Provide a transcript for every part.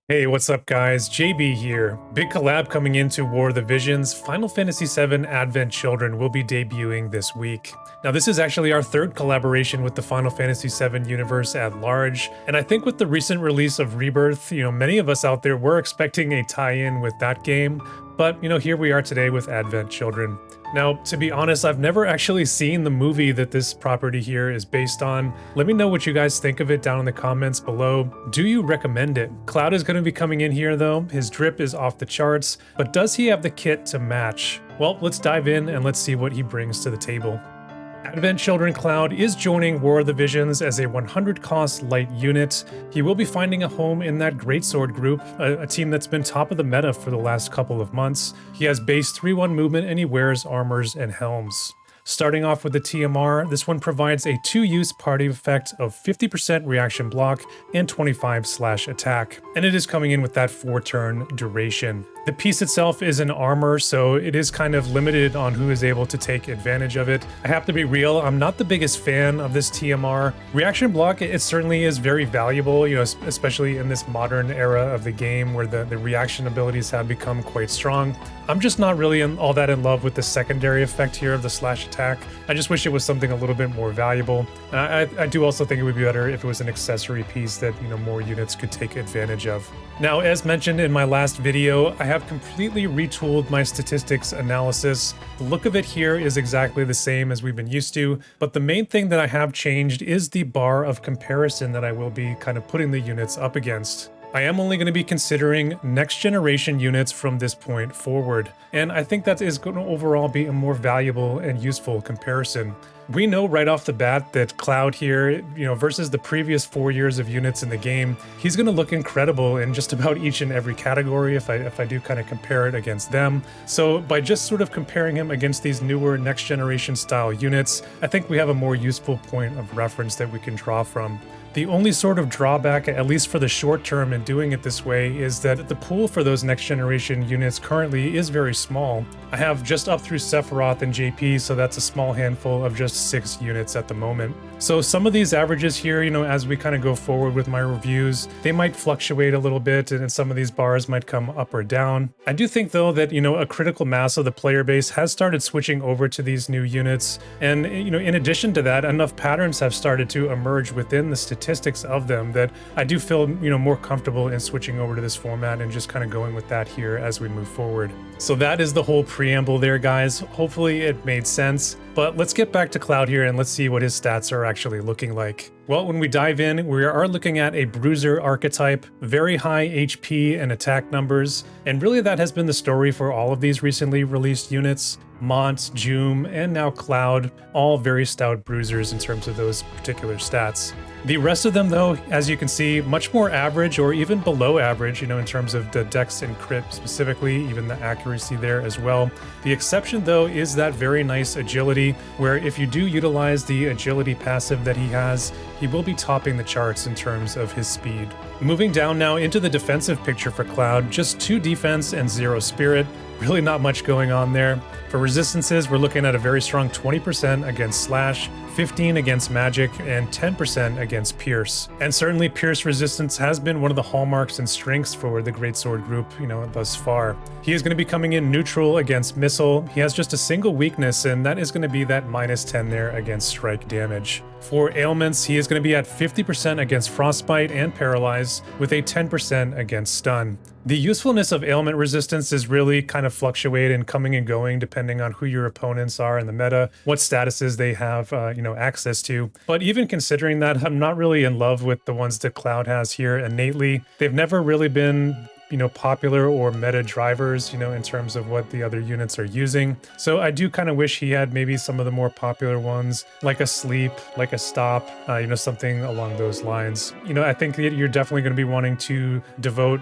Hey, what's up guys? JB here. Big collab coming into War of the Visions. Final Fantasy VII Advent Children will be debuting this week. Now this is actually our third collaboration with the Final Fantasy VII universe at large, and I think with the recent release of Rebirth, many of us out there were expecting a tie-in with that game, but here we are today with Advent Children. Now, to be honest, I've never actually seen the movie that this property here is based on. Let me know what you guys think of it down in the comments below. Do you recommend it? Cloud is going to be coming in here though. His drip is off the charts, but does he have the kit to match? Well, let's dive in and let's see what he brings to the table. Advent Children Cloud is joining War of the Visions as a 100 cost light unit. He will be finding a home in that Greatsword group, a team that's been top of the meta for the last couple of months. He has base 3-1 movement and he wears armors and helms. Starting off with the TMR, this one provides a 2-use party effect of 50% reaction block and 25 slash attack, and it is coming in with that 4-turn duration. The piece itself is an armor, so it is kind of limited on who is able to take advantage of it. I have to be real, I'm not the biggest fan of this TMR. Reaction block, it certainly is very valuable, especially in this modern era of the game where the reaction abilities have become quite strong. I'm just not really all that in love with the secondary effect here of the slash attack. I just wish it was something a little bit more valuable. I do also think it would be better if it was an accessory piece that more units could take advantage of. Now, as mentioned in my last video, I have completely retooled my statistics analysis. The look of it here is exactly the same as we've been used to, but the main thing that I have changed is the bar of comparison that I will be kind of putting the units up against. I am only going to be considering next generation units from this point forward, and I think that is going to overall be a more valuable and useful comparison. We know right off the bat that Cloud here, versus the previous 4 years of units in the game, he's going to look incredible in just about each and every category if I do kind of compare it against them. So by just sort of comparing him against these newer next generation style units, I think we have a more useful point of reference that we can draw from. The only sort of drawback, at least for the short term in doing it this way, is that the pool for those next generation units currently is very small. I have just up through Sephiroth and JP, so that's a small handful of just 6 units at the moment. So some of these averages here, as we kind of go forward with my reviews, they might fluctuate a little bit and some of these bars might come up or down. I do think though that, a critical mass of the player base has started switching over to these new units. And, in addition to that, enough patterns have started to emerge within the statistics of them that I do feel, more comfortable in switching over to this format and just kind of going with that here as we move forward. So that is the whole preamble there, guys. Hopefully it made sense, but let's get back to Cloud here and let's see what his stats are actually looking like. Well, when we dive in, we are looking at a bruiser archetype, very high HP and attack numbers, and really that has been the story for all of these recently released units. Mont, Joom, and now Cloud, all very stout bruisers in terms of those particular stats. The rest of them, though, as you can see, much more average or even below average, in terms of the dex and crit specifically, even the accuracy there as well. The exception, though, is that very nice agility, where if you do utilize the agility passive that he has, he will be topping the charts in terms of his speed. Moving down now into the defensive picture for Cloud, just 2 defense and 0 spirit. Really not much going on there. For resistances, we're looking at a very strong 20% against Slash, 15 against Magic, and 10% against Pierce. And certainly Pierce resistance has been one of the hallmarks and strengths for the Greatsword group, thus far. He is going to be coming in neutral against Missile. He has just a single weakness, and that is going to be that -10 there against strike damage. For ailments, he is going to be at 50% against Frostbite and Paralyze, with a 10% against Stun. The usefulness of ailment resistance is really kind of fluctuate and coming and going depending on who your opponents are in the meta, what statuses they have, access to. But even considering that, I'm not really in love with the ones that Cloud has here innately. They've never really been popular or meta drivers, in terms of what the other units are using. So I do kind of wish he had maybe some of the more popular ones, like a sleep, like a stop, something along those lines. I think that you're definitely going to be wanting to devote,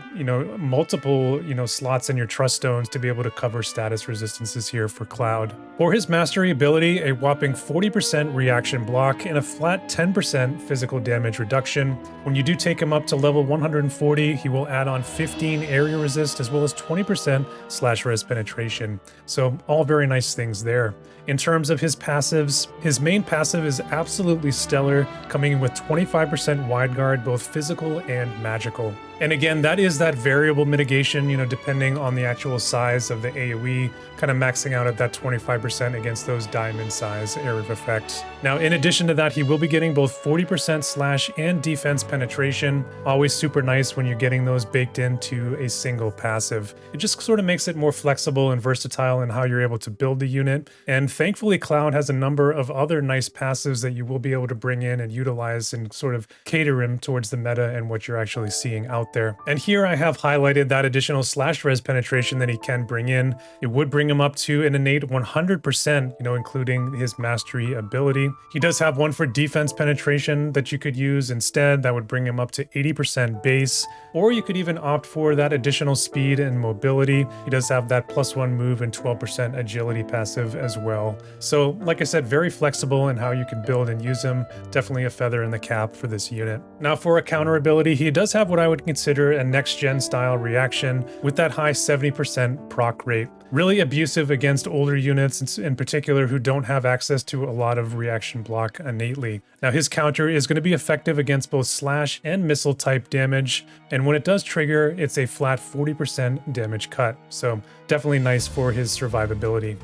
multiple, slots in your trust stones to be able to cover status resistances here for Cloud. For his mastery ability, a whopping 40% reaction block and a flat 10% physical damage reduction. When you do take him up to level 140, he will add on 15 area resist as well as 20% slash res penetration. So all very nice things there. In terms of his passives, his main passive is absolutely stellar, coming in with 25% wide guard, both physical and magical. And again, that is that variable mitigation, depending on the actual size of the AoE, kind of maxing out at that 25% against those diamond size area of effect. Now, in addition to that, he will be getting both 40% slash and defense penetration. Always super nice when you're getting those baked into a single passive. It just sort of makes it more flexible and versatile in how you're able to build the unit. And thankfully, Cloud has a number of other nice passives that you will be able to bring in and utilize and sort of cater him towards the meta and what you're actually seeing out there. And here I have highlighted that additional slash res penetration that he can bring in. It would bring him up to an innate 100%, including his mastery ability. He does have one for defense penetration that you could use instead. That would bring him up to 80% base, or you could even opt for that additional speed and mobility. He does have that +1 move and 12% agility passive as well. So like I said, very flexible in how you can build and use him. Definitely a feather in the cap for this unit. Now for a counter ability, he does have what I would consider a next-gen style reaction with that high 70% proc rate. Really abusive against older units in particular who don't have access to a lot of reaction block innately. Now his counter is going to be effective against both slash and missile type damage, and when it does trigger, it's a flat 40% damage cut. So definitely nice for his survivability.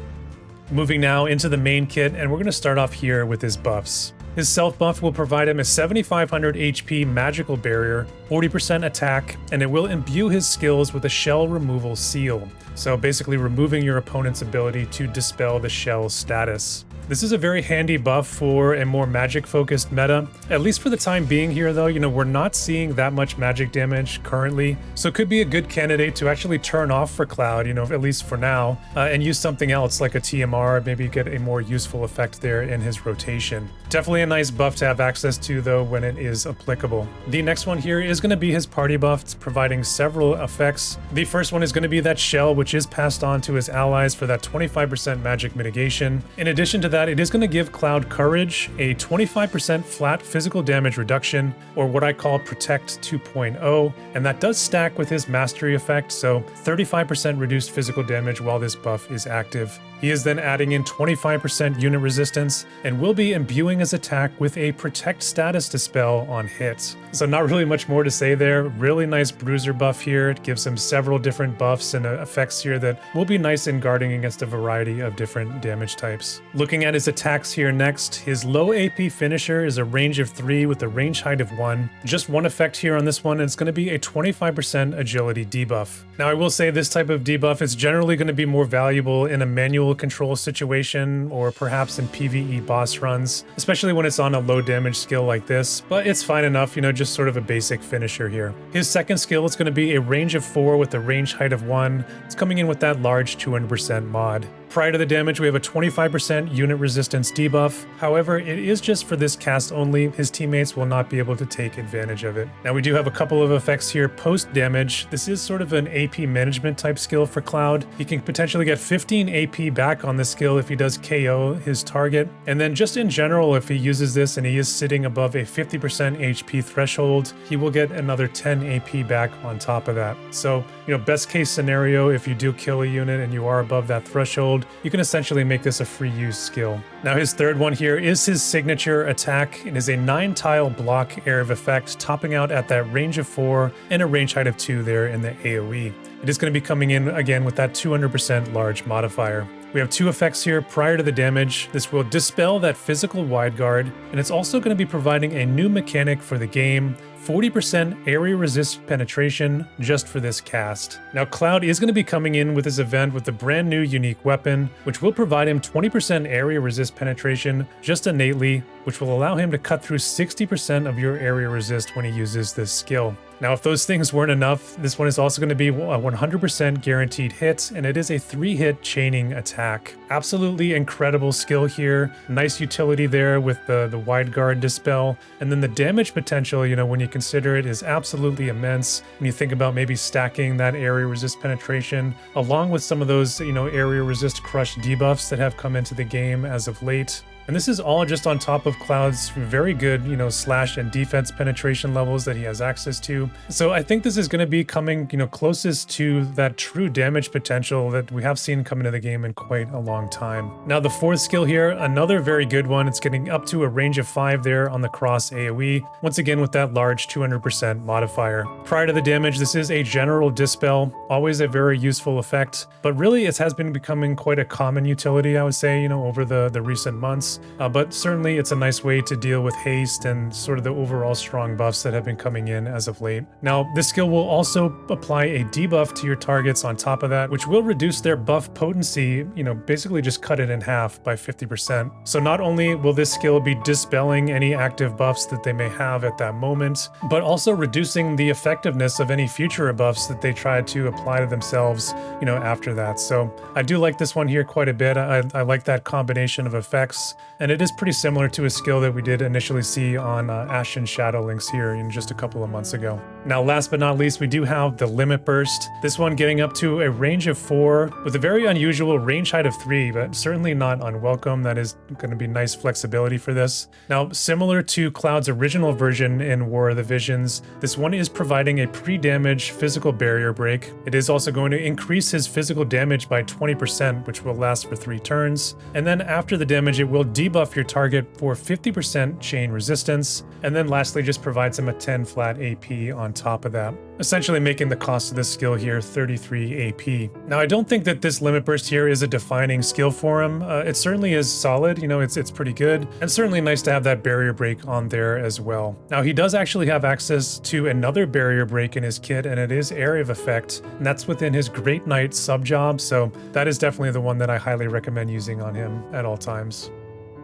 Moving now into the main kit, and we're going to start off here with his buffs. His self buff will provide him a 7500 HP magical barrier, 40% attack, and it will imbue his skills with a shell removal seal. So basically removing your opponent's ability to dispel the shell status. This is a very handy buff for a more magic-focused meta. At least for the time being here, though, we're not seeing that much magic damage currently, so it could be a good candidate to actually turn off for Cloud, at least for now, and use something else like a TMR, maybe get a more useful effect there in his rotation. Definitely a nice buff to have access to, though, when it is applicable. The next one here is going to be his party buff. It's providing several effects. The first one is going to be that shell, which is passed on to his allies for that 25% magic mitigation. In addition to that, it is going to give Cloud Courage a 25% flat physical damage reduction, or what I call Protect 2.0, and that does stack with his mastery effect, so 35% reduced physical damage while this buff is active. He is then adding in 25% unit resistance and will be imbuing his attack with a Protect status dispel on hits. So not really much more to say there. Really nice bruiser buff here. It gives him several different buffs and effects here that will be nice in guarding against a variety of different damage types. Looking at his attacks here next, his low AP finisher is a range of 3 with a range height of 1. Just one effect here on this one, and it's going to be a 25% agility debuff. Now I will say this type of debuff is generally going to be more valuable in a manual control situation or perhaps in PvE boss runs, especially when it's on a low damage skill like this, but it's fine enough, just sort of a basic finisher here. His second skill is going to be a range of 4 with a range height of 1. It's coming in with that large 200% mod. Prior to the damage, we have a 25% unit resistance debuff. However, it is just for this cast only. His teammates will not be able to take advantage of it. Now, we do have a couple of effects here post damage. This is sort of an AP management type skill for Cloud. He can potentially get 15 AP back on this skill if he does KO his target. And then just in general, if he uses this and he is sitting above a 50% HP threshold, he will get another 10 AP back on top of that. So, best case scenario, if you do kill a unit and you are above that threshold, you can essentially make this a free use skill. Now his third one here is his signature attack. It is a 9-tile block area of effect, topping out at that range of 4 and a range height of 2 there in the AoE. It is going to be coming in again with that 200% large modifier. We have 2 effects here prior to the damage. This will dispel that physical wide guard, and it's also going to be providing a new mechanic for the game, 40% area resist penetration just for this cast. Now Cloud is going to be coming in with this event with a brand new unique weapon, which will provide him 20% area resist penetration just innately, which will allow him to cut through 60% of your area resist when he uses this skill. Now, if those things weren't enough, this one is also going to be a 100% guaranteed hit, and it is a 3-hit chaining attack. Absolutely incredible skill here. Nice utility there with the wide guard dispel. And then the damage potential, when you consider it, is absolutely immense. When you think about maybe stacking that area resist penetration, along with some of those, area resist crush debuffs that have come into the game as of late. And this is all just on top of Cloud's very good, slash and defense penetration levels that he has access to. So I think this is going to be coming, closest to that true damage potential that we have seen come into the game in quite a long time. Now the fourth skill here, another very good one. It's getting up to a range of 5 there on the cross AoE, once again with that large 200% modifier. Prior to the damage, this is a general dispel, always a very useful effect, but really it has been becoming quite a common utility, I would say, over the recent months. But certainly it's a nice way to deal with haste and sort of the overall strong buffs that have been coming in as of late. Now, this skill will also apply a debuff to your targets on top of that, which will reduce their buff potency, basically just cut it in half by 50%. So not only will this skill be dispelling any active buffs that they may have at that moment, but also reducing the effectiveness of any future buffs that they try to apply to themselves, after that. So I do like this one here quite a bit. I like that combination of effects. And it is pretty similar to a skill that we did initially see on Ashen Shadowlinks here just a couple of months ago. Now, last but not least, we do have the Limit Burst. This one getting up to a range of 4 with a very unusual range height of 3, but certainly not unwelcome. That is going to be nice flexibility for this. Now, similar to Cloud's original version in War of the Visions, this one is providing a pre-damage physical barrier break. It is also going to increase his physical damage by 20%, which will last for 3 turns. And then after the damage, it will debuff your target for 50% chain resistance, and then lastly just provides him a 10 flat AP on top of that, essentially making the cost of this skill here 33 AP. Now, I don't think that this Limit Burst here is a defining skill for him. It certainly is solid, it's pretty good, and certainly nice to have that barrier break on there as well. Now, he does actually have access to another barrier break in his kit, and it is Area of Effect, and that's within his Great Knight sub-job, so that is definitely the one that I highly recommend using on him at all times.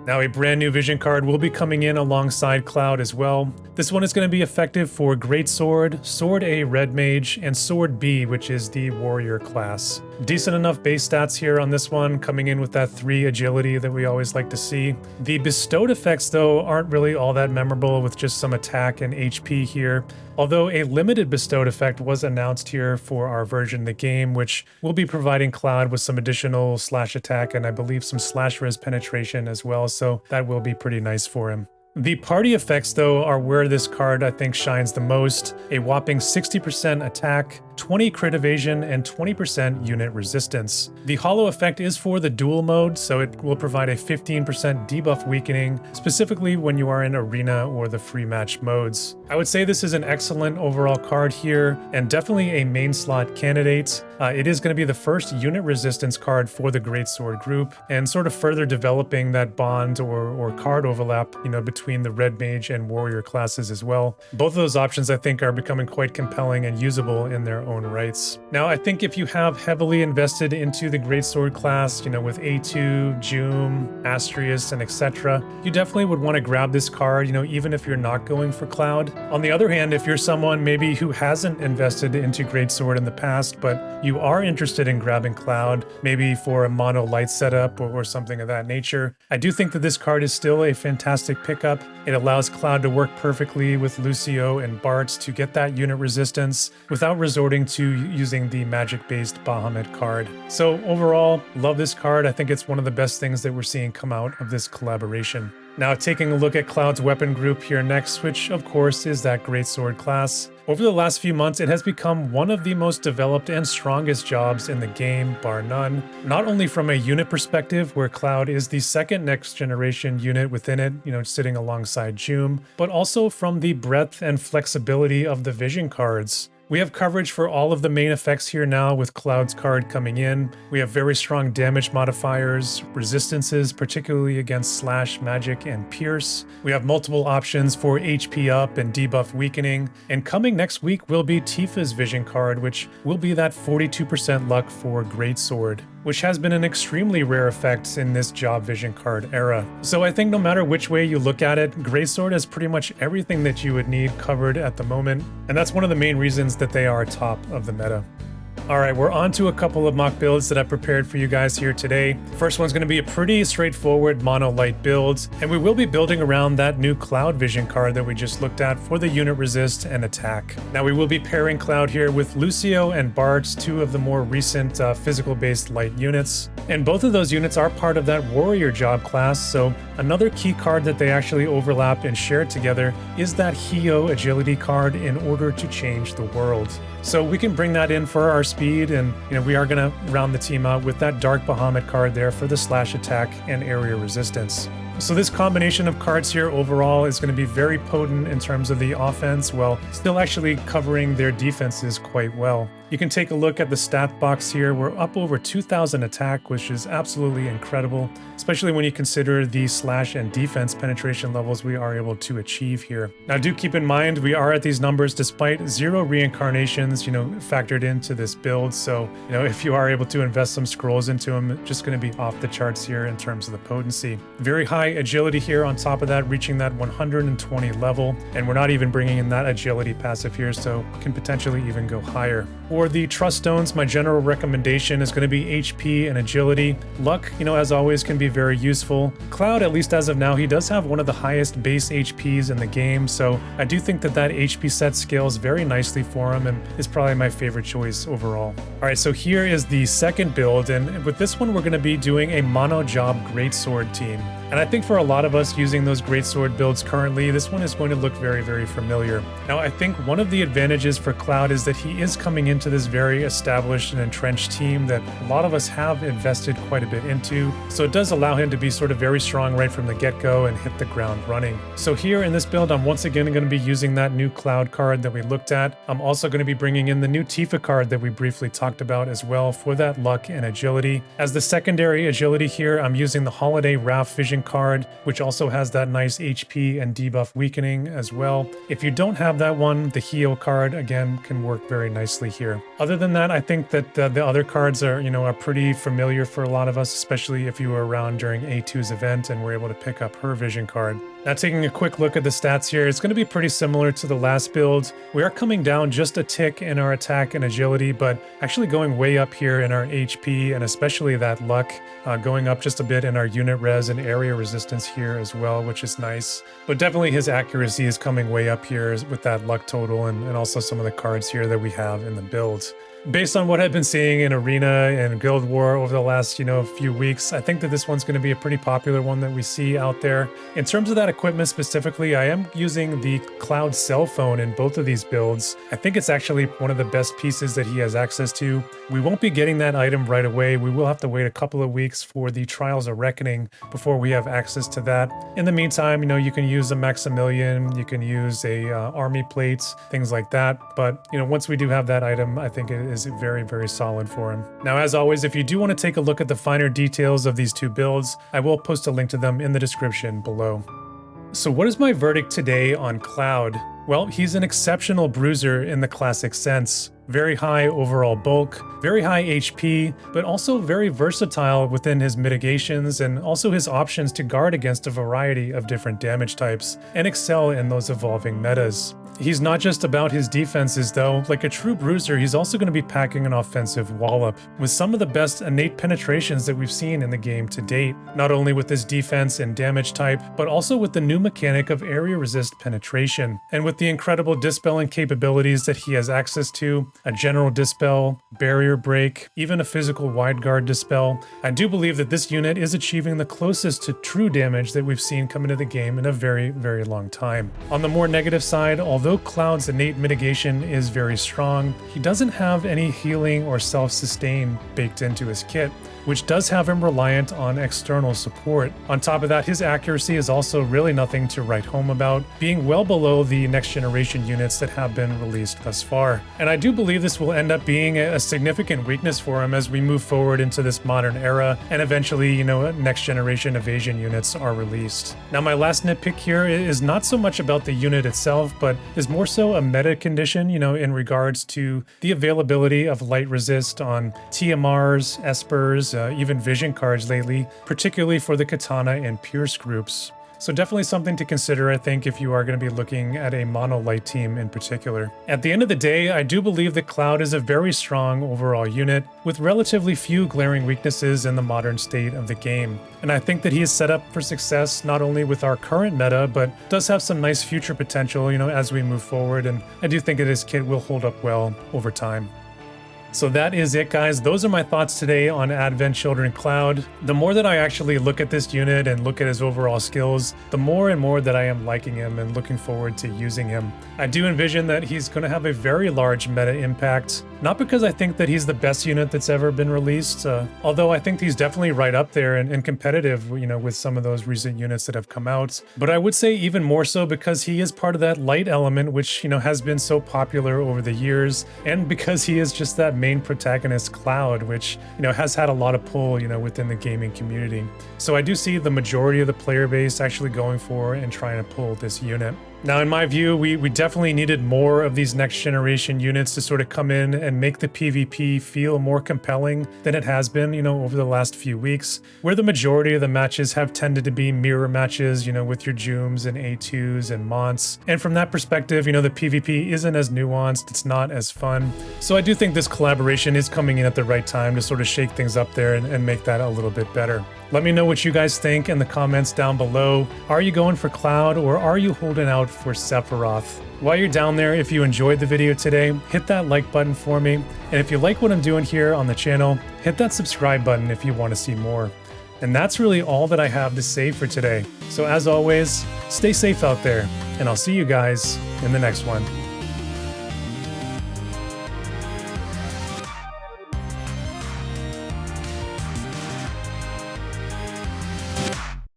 Now, a brand new vision card will be coming in alongside Cloud as well. This one is going to be effective for Greatsword, Sword A Red Mage, and Sword B, which is the Warrior class. Decent enough base stats here on this one, coming in with that 3 agility that we always like to see. The bestowed effects, though, aren't really all that memorable, with just some attack and HP here. Although a limited bestowed effect was announced here for our version of the game, which will be providing Cloud with some additional slash attack and I believe some slash res penetration as well, so that will be pretty nice for him. The party effects, though, are where this card I think shines the most. A whopping 60% attack, 20 crit evasion, and 20% unit resistance. The holo effect is for the duel mode, so it will provide a 15% debuff weakening, specifically when you are in arena or the free match modes. I would say this is an excellent overall card here, and definitely a main slot candidate. It is going to be the first unit resistance card for the Greatsword group, and sort of further developing that bond or card overlap, between the Red Mage and Warrior classes as well. Both of those options I think are becoming quite compelling and usable in their own rights. Now, I think if you have heavily invested into the Greatsword class, with A2, Joom, Astrius, and etc., you definitely would want to grab this card, even if you're not going for Cloud. On the other hand, if you're someone maybe who hasn't invested into Greatsword in the past, but you are interested in grabbing Cloud, maybe for a mono light setup or something of that nature, I do think that this card is still a fantastic pickup. It allows Cloud to work perfectly with Lucio and Bart to get that unit resistance without resorting to using the magic-based Bahamut card. So overall, love this card. I think it's one of the best things that we're seeing come out of this collaboration. Now, taking a look at Cloud's weapon group here next, which of course is that Greatsword class. Over the last few months, it has become one of the most developed and strongest jobs in the game, bar none. Not only from a unit perspective, where Cloud is the second next generation unit within it, sitting alongside Joom, but also from the breadth and flexibility of the vision cards. We have coverage for all of the main effects here now with Cloud's card coming in. We have very strong damage modifiers, resistances, particularly against slash, magic, and pierce. We have multiple options for HP up and debuff weakening. And coming next week will be Tifa's vision card, which will be that 42% luck for Greatsword, which has been an extremely rare effect in this job vision card era. So I think no matter which way you look at it, Greatsword has pretty much everything that you would need covered at the moment, and that's one of the main reasons that they are top of the meta. All right, we're on to a couple of mock builds that I prepared for you guys here today. First one's going to be a pretty straightforward mono light build, and we will be building around that new Cloud Vision card that we just looked at for the unit resist and attack. Now we will be pairing Cloud here with Lucio and Bart, two of the more recent physical-based light units. And both of those units are part of that warrior job class, so another key card that they actually overlap and share together is that Hio agility card in order to change the world. So we can bring that in for our speed, and we are going to round the team out with that Dark Bahamut card there for the slash attack and area resistance. So this combination of cards here overall is going to be very potent in terms of the offense, while still actually covering their defenses quite well. You can take a look at the stat box here. We're up over 2,000 attack, which is absolutely incredible, especially when you consider the slash and defense penetration levels we are able to achieve here. Now do keep in mind, we are at these numbers despite 0 reincarnations, factored into this build. So, if you are able to invest some scrolls into them, it's just going to be off the charts here in terms of the potency. Very high agility here on top of that, reaching that 120 level. And we're not even bringing in that agility passive here, so can potentially even go higher. For the Trust Stones, my general recommendation is going to be HP and Agility. Luck, as always, can be very useful. Cloud, at least as of now, he does have one of the highest base HPs in the game, so I do think that HP set scales very nicely for him and is probably my favorite choice overall. Alright, so here is the second build, and with this one we're going to be doing a mono job Greatsword team. And I think for a lot of us using those Greatsword builds currently, this one is going to look very, very familiar. Now, I think one of the advantages for Cloud is that he is coming into this very established and entrenched team that a lot of us have invested quite a bit into. So it does allow him to be sort of very strong right from the get-go and hit the ground running. So here in this build, I'm once again going to be using that new Cloud card that we looked at. I'm also going to be bringing in the new Tifa card that we briefly talked about as well for that luck and agility. As the secondary agility here, I'm using the Holiday Wrath Vision card, which also has that nice HP and debuff weakening as well. If you don't have that one, the Hio card again can work very nicely here. Other than that, I think that the other cards are pretty familiar for a lot of us, especially if you were around during A2's event and were able to pick up her vision card. Now taking a quick look at the stats here, it's going to be pretty similar to the last build. We are coming down just a tick in our attack and agility, but actually going way up here in our HP and especially that luck, going up just a bit in our unit res and area resistance here as well, which is nice. But definitely his accuracy is coming way up here with that luck total and also some of the cards here that we have in the build. Based on what I've been seeing in Arena and Guild War over the last, few weeks, I think that this one's going to be a pretty popular one that we see out there. In terms of that equipment specifically, I am using the Cloud cell phone in both of these builds. I think it's actually one of the best pieces that he has access to. We won't be getting that item right away. We will have to wait a couple of weeks for the Trials of Reckoning before we have access to that. In the meantime, you can use a Maximilian, you can use a army plates, things like that. But, once we do have that item, I think it is very, very solid for him. Now, as always, if you do want to take a look at the finer details of these two builds, I will post a link to them in the description below. So what is my verdict today on Cloud? Well, he's an exceptional bruiser in the classic sense. Very high overall bulk, very high HP, but also very versatile within his mitigations and also his options to guard against a variety of different damage types and excel in those evolving metas. He's not just about his defenses though. Like a true bruiser, he's also going to be packing an offensive wallop with some of the best innate penetrations that we've seen in the game to date, not only with his defense and damage type, but also with the new mechanic of area resist penetration, and with the incredible dispelling capabilities that he has access to, a general dispel, barrier break, even a physical wide guard dispel. I do believe that this unit is achieving the closest to true damage that we've seen come into the game in a very, very long time. On the more negative side, although Cloud's innate mitigation is very strong, he doesn't have any healing or self-sustain baked into his kit, which does have him reliant on external support. On top of that, his accuracy is also really nothing to write home about, being well below the next generation units that have been released thus far. And I do believe this will end up being a significant weakness for him as we move forward into this modern era, and eventually, next generation evasion units are released. Now, my last nitpick here is not so much about the unit itself, but is more so a meta condition, in regards to the availability of light resist on TMRs, Espers, even vision cards lately, particularly for the Katana and Pierce groups. So definitely something to consider, I think, if you are going to be looking at a mono light team in particular. At the end of the day, I do believe that Cloud is a very strong overall unit with relatively few glaring weaknesses in the modern state of the game. And I think that he is set up for success not only with our current meta, but does have some nice future potential, as we move forward. And I do think that his kit will hold up well over time. So that is it, guys. Those are my thoughts today on Advent Children Cloud. The more that I actually look at this unit and look at his overall skills, the more and more that I am liking him and looking forward to using him. I do envision that he's going to have a very large meta impact, not because I think that he's the best unit that's ever been released, although I think he's definitely right up there and competitive, with some of those recent units that have come out. But I would say even more so because he is part of that light element, which, has been so popular over the years, and because he is just that main protagonist Cloud, which has had a lot of pull within the gaming community. So I do see the majority of the player base actually going for and trying to pull this unit. Now, in my view, we definitely needed more of these next generation units to sort of come in and make the PvP feel more compelling than it has been, over the last few weeks, where the majority of the matches have tended to be mirror matches, with your Jooms and A2s and Monts. And from that perspective, the PvP isn't as nuanced, it's not as fun. So I do think this collaboration is coming in at the right time to sort of shake things up there and make that a little bit better. Let me know what you guys think in the comments down below. Are you going for Cloud or are you holding out for Sephiroth? While you're down there, if you enjoyed the video today, hit that like button for me. And if you like what I'm doing here on the channel, hit that subscribe button if you want to see more. And that's really all that I have to say for today. So as always, stay safe out there, and I'll see you guys in the next one.